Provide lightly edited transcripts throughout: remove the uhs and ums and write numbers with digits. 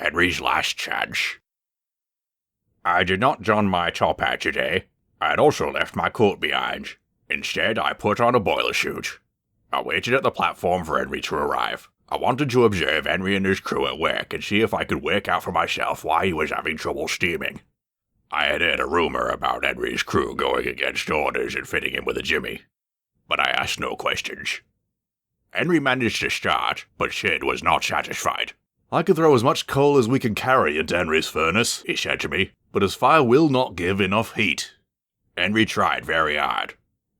Enry's last chance. I did not don my top hat today. I had also left my coat behind. Instead, I put on a boiler suit. I waited at the platform for Enry to arrive. I wanted to observe Enry and his crew at work and see if I could work out for myself why he was having trouble steaming. I had heard a rumor about Enry's crew going against orders and fitting in with a Jimmy, but I asked no questions. Enry managed to start, but Sid was not satisfied. I can throw as much coal as we can carry into Enry's furnace, he said to me, but his fire will not give enough heat. Enry tried very hard,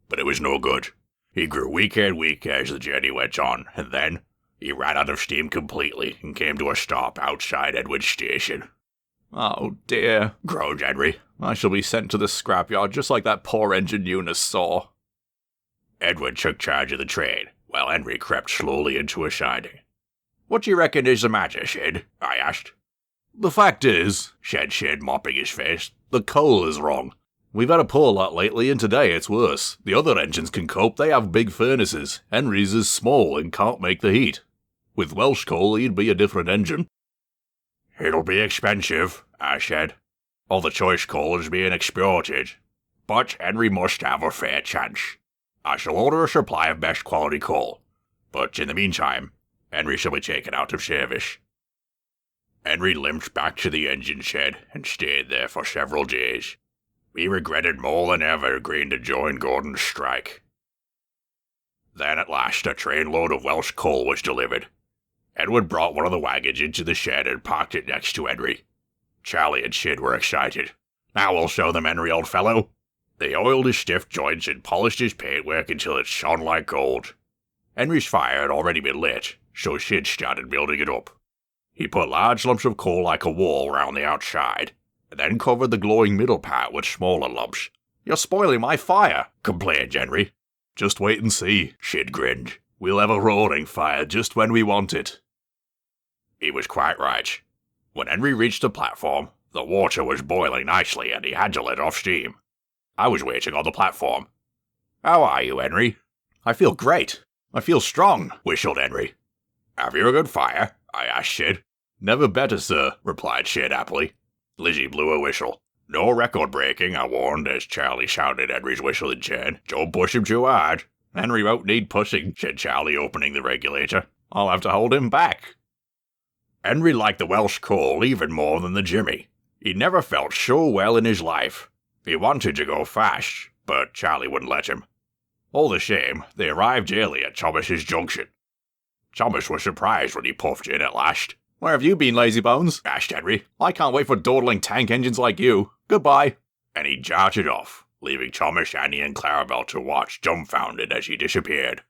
but it was no good. He grew weaker and weaker as the journey went on, and then he ran out of steam completely and came to a stop outside Edward's station. Oh dear, groaned Enry. I shall be sent to the scrapyard just like that poor engine Eunice saw. Edward took charge of the train, while Enry crept slowly into a siding. What do you reckon is the matter, Sid? I asked. The fact is, said Sid, mopping his face, the coal is wrong. We've had a poor lot lately, and today it's worse. The other engines can cope, they have big furnaces. Enry's is small and can't make the heat. With Welsh coal, he'd be a different engine. It'll be expensive, I said. All the choice coal is being exported. But Enry must have a fair chance. I shall order a supply of best quality coal. But in the meantime, Enry shall be taken out of service. Enry limped back to the engine shed and stayed there for several days. He regretted more than ever agreeing to join Gordon's strike. Then at last a trainload of Welsh coal was delivered. Edward brought one of the wagons into the shed and parked it next to Enry. Charlie and Sid were excited. Now we'll show them, Enry, old fellow. They oiled his stiff joints and polished his paintwork until it shone like gold. Enry's fire had already been lit, so Sid started building it up. He put large lumps of coal like a wall around the outside, and then covered the glowing middle part with smaller lumps. You're spoiling my fire, complained Enry. Just wait and see, Sid grinned. We'll have a roaring fire just when we want it. He was quite right. When Enry reached the platform, the water was boiling nicely and he had to let off steam. I was waiting on the platform. How are you, Enry? I feel great. I feel strong, whistled Enry. Have you a good fire? I asked Sid. Never better, sir, replied Sid happily. Lizzie blew a whistle. No record breaking, I warned, as Charlie shouted Enry's whistle in turn. Don't push him too hard. Enry won't need pushing, said Charlie, opening the regulator. I'll have to hold him back. Enry liked the Welsh coal even more than the Jimmy. He never felt so well in his life. He wanted to go fast, but Charlie wouldn't let him. All the same, they arrived early at Thomas's junction. Thomas was surprised when he puffed in at last. Where have you been, lazybones? asked Enry. I can't wait for dawdling tank engines like you. Goodbye. And he darted off, leaving Thomas, Annie, and Clarabelle to watch dumbfounded as he disappeared.